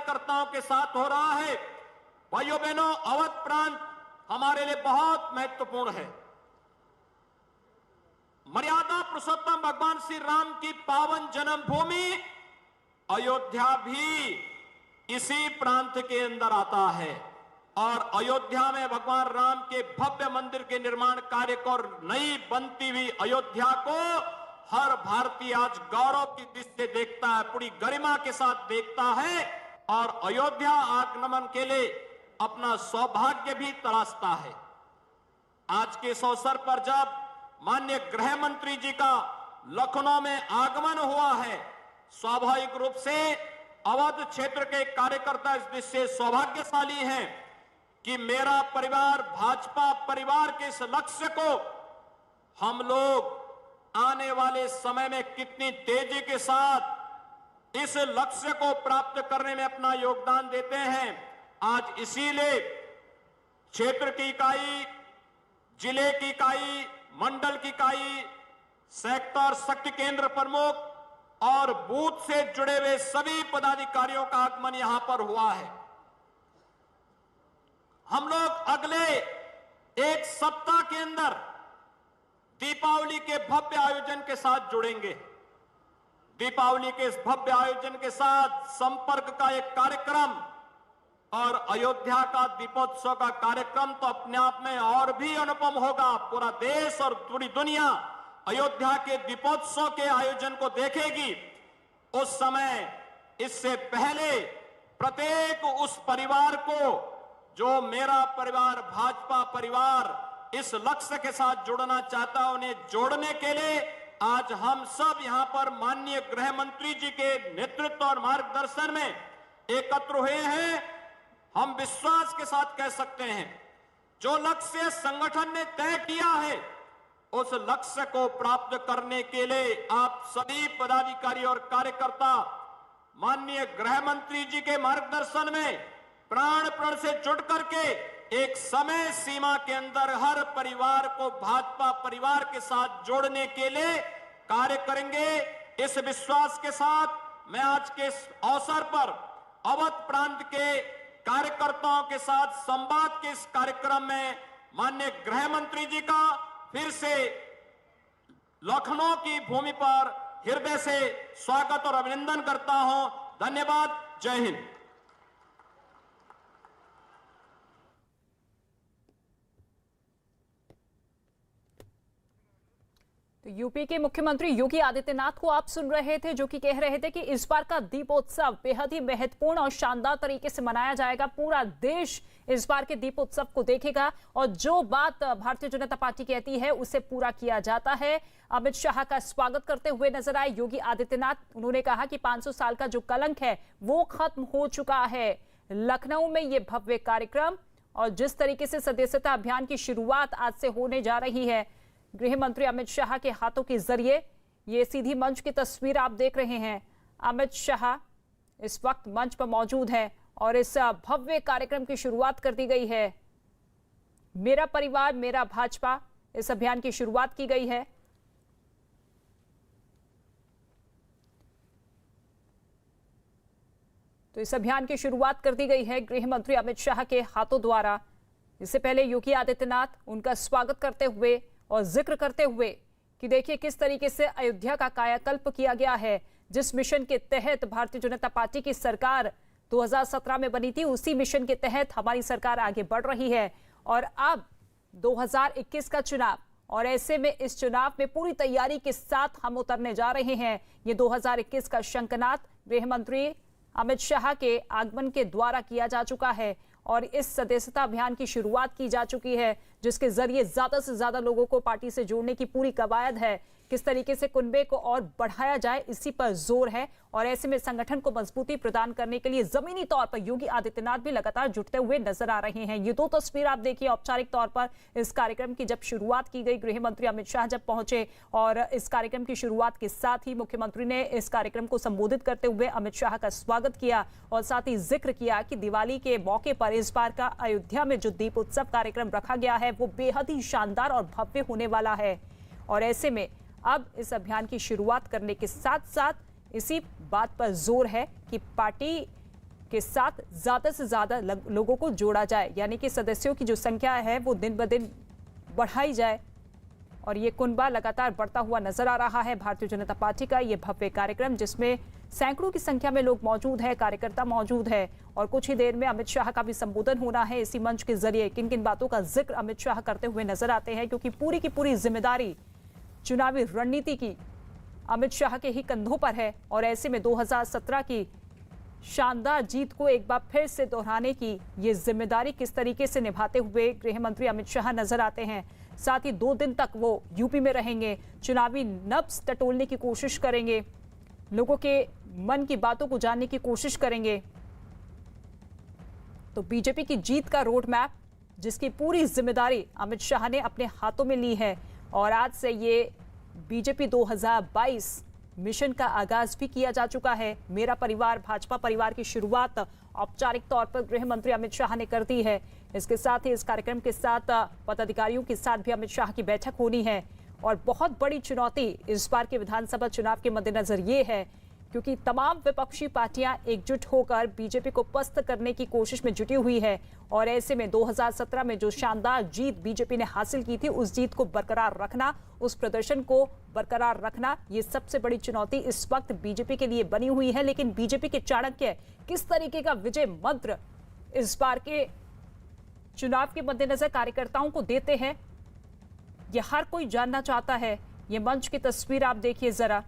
कार्यकर्ताओं के साथ हो रहा है। भाइयों बहनों, अवध प्रांत हमारे लिए बहुत महत्वपूर्ण है। मर्यादा पुरुषोत्तम भगवान श्री राम की पावन जन्मभूमि अयोध्या भी इसी प्रांत के अंदर आता है और अयोध्या में भगवान राम के भव्य मंदिर के निर्माण कार्य को और नई बनती हुई अयोध्या को हर भारतीय आज गौरव की दृष्टि से देखता है, पूरी गरिमा के साथ देखता है और अयोध्या आगमन के लिए अपना सौभाग्य भी तलाशता है। आज के इस अवसर पर जब माननीय गृह मंत्री जी का लखनऊ में आगमन हुआ है, स्वाभाविक रूप से अवध क्षेत्र के कार्यकर्ता इस दृष्टि से सौभाग्यशाली हैं कि मेरा परिवार भाजपा परिवार के इस लक्ष्य को हम लोग आने वाले समय में कितनी तेजी के साथ इस लक्ष्य को प्राप्त करने में अपना योगदान देते हैं। आज इसीलिए क्षेत्र की इकाई, जिले की इकाई, मंडल की इकाई, सेक्टर शक्ति केंद्र प्रमुख और बूथ से जुड़े हुए सभी पदाधिकारियों का आगमन यहां पर हुआ है। हम लोग अगले एक सप्ताह के अंदर दीपावली के भव्य आयोजन के साथ जुड़ेंगे। दीपावली के इस भव्य आयोजन के साथ संपर्क का एक कार्यक्रम और अयोध्या का दीपोत्सव का कार्यक्रम तो अपने आप में और भी अनुपम होगा। पूरा देश और पूरी दुनिया अयोध्या के दीपोत्सव के आयोजन को देखेगी। उस समय इससे पहले प्रत्येक उस परिवार को जो मेरा परिवार भाजपा परिवार इस लक्ष्य के साथ जुड़ना चाहता है, उन्हें जोड़ने के लिए आज हम सब यहां पर माननीय गृह मंत्री जी के नेतृत्व और मार्गदर्शन में एकत्र हुए हैं। हम विश्वास के साथ कह सकते हैं जो लक्ष्य संगठन ने तय किया है उस लक्ष्य को प्राप्त करने के लिए आप सभी पदाधिकारी और कार्यकर्ता माननीय गृह मंत्री जी के मार्गदर्शन में प्राण प्रण से जुट करके एक समय सीमा के अंदर हर परिवार को भाजपा परिवार के साथ जोड़ने के लिए कार्य करेंगे। इस विश्वास के साथ मैं आज के इस अवसर पर अवध प्रांत के कार्यकर्ताओं के साथ संवाद के इस कार्यक्रम में माननीय गृह मंत्री जी का फिर से लखनऊ की भूमि पर हृदय से स्वागत और अभिनंदन करता हूं। धन्यवाद। जय हिंद। तो यूपी के मुख्यमंत्री योगी आदित्यनाथ को आप सुन रहे थे, जो कि कह रहे थे कि इस बार का दीपोत्सव बेहद ही महत्वपूर्ण और शानदार तरीके से मनाया जाएगा। पूरा देश इस बार के दीपोत्सव को देखेगा और जो बात भारतीय जनता पार्टी कहती है उसे पूरा किया जाता है। अमित शाह का स्वागत करते हुए नजर आए योगी आदित्यनाथ। उन्होंने कहा कि 500 साल का जो कलंक है वो खत्म हो चुका है। लखनऊ में ये भव्य कार्यक्रम और जिस तरीके से सदस्यता अभियान की शुरुआत आज से होने जा रही है, गृह मंत्री अमित शाह के हाथों के जरिए ये सीधी मंच की तस्वीर आप देख रहे हैं। अमित शाह इस वक्त मंच पर मौजूद है और इस भव्य कार्यक्रम की शुरुआत कर दी गई है। मेरा परिवार मेरा भाजपा, इस अभियान की शुरुआत की गई है। तो इस अभियान की शुरुआत कर दी गई है गृह मंत्री अमित शाह के हाथों द्वारा। इससे पहले योगी आदित्यनाथ उनका स्वागत करते हुए और जिक्र करते हुए कि देखिए किस तरीके से अयोध्या का कायाकल्प किया गया है। जिस मिशन के तहत भारतीय जनता पार्टी की सरकार 2017 में बनी थी, उसी मिशन के तहत हमारी सरकार आगे बढ़ रही है। और अब 2021 का चुनाव, और ऐसे में इस चुनाव में पूरी तैयारी के साथ हम उतरने जा रहे हैं। ये 2021 का शंखनाद गृह मंत्री अमित शाह के आगमन के द्वारा किया जा चुका है और इस सदस्यता अभियान की शुरुआत की जा चुकी है, जिसके जरिए ज्यादा से ज्यादा लोगों को पार्टी से जोड़ने की पूरी कवायद है। किस तरीके से कुनबे को और बढ़ाया जाए, इसी पर जोर है। और ऐसे में संगठन को मजबूती प्रदान करने के लिए जमीनी तौर पर योगी आदित्यनाथ भी लगातार जुटते हुए नजर आ रहे हैं। ये दो तस्वीर आप देखिए औपचारिक तौर पर इस कार्यक्रम की जब शुरुआत की गई, गृह मंत्री अमित शाह जब पहुंचे और इस कार्यक्रम की शुरुआत के साथ ही मुख्यमंत्री ने इस कार्यक्रम को संबोधित करते हुए अमित शाह का स्वागत किया और साथ ही जिक्र किया कि दिवाली के मौके पर इस बार का अयोध्या में जो दीप उत्सव कार्यक्रम रखा गया है वो बेहद ही शानदार और भव्य होने वाला है। और ऐसे में अब इस अभियान की शुरुआत करने के साथ साथ इसी बात पर जोर है कि पार्टी के साथ ज्यादा से ज्यादा लोगों को जोड़ा जाए, यानी कि सदस्यों की जो संख्या है वो दिन ब दिन बढ़ाई जाए। और ये कुनबा लगातार बढ़ता हुआ नजर आ रहा है। भारतीय जनता पार्टी का ये भव्य कार्यक्रम जिसमें सैकड़ों की संख्या में लोग मौजूद है, कार्यकर्ता मौजूद है और कुछ ही देर में अमित शाह का भी संबोधन होना है। इसी मंच के जरिए किन किन बातों का जिक्र अमित शाह करते हुए नजर आते हैं, क्योंकि पूरी की पूरी जिम्मेदारी चुनावी रणनीति की अमित शाह के ही कंधों पर है। और ऐसे में 2017 की शानदार जीत को एक बार फिर से दोहराने की ये जिम्मेदारी किस तरीके से निभाते हुए गृह मंत्री अमित शाह नजर आते हैं। साथ ही 2 दिन तक वो यूपी में रहेंगे, चुनावी नब्ज टटोलने की कोशिश करेंगे, लोगों के मन की बातों को जानने की कोशिश करेंगे। तो बीजेपी की जीत का रोड मैप जिसकी पूरी जिम्मेदारी अमित शाह ने अपने हाथों में ली है और आज से ये बीजेपी 2022 मिशन का आगाज भी किया जा चुका है। मेरा परिवार भाजपा परिवार की शुरुआत औपचारिक तौर पर गृह मंत्री अमित शाह ने कर दी है। इसके साथ ही इस कार्यक्रम के साथ पदाधिकारियों के साथ भी अमित शाह की बैठक होनी है। और बहुत बड़ी चुनौती इस बार के विधानसभा चुनाव के मद्देनजर ये है क्योंकि तमाम विपक्षी पार्टियां एकजुट होकर बीजेपी को पस्त करने की कोशिश में जुटी हुई है। और ऐसे में 2017 में जो शानदार जीत बीजेपी ने हासिल की थी, उस जीत को बरकरार रखना, उस प्रदर्शन को बरकरार रखना, ये सबसे बड़ी चुनौती इस वक्त बीजेपी के लिए बनी हुई है। लेकिन बीजेपी के चाणक्य किस तरीके का विजय मंत्र इस बार के चुनाव के मद्देनजर कार्यकर्ताओं को देते हैं, यह हर कोई जानना चाहता है। ये मंच की तस्वीर आप देखिए जरा।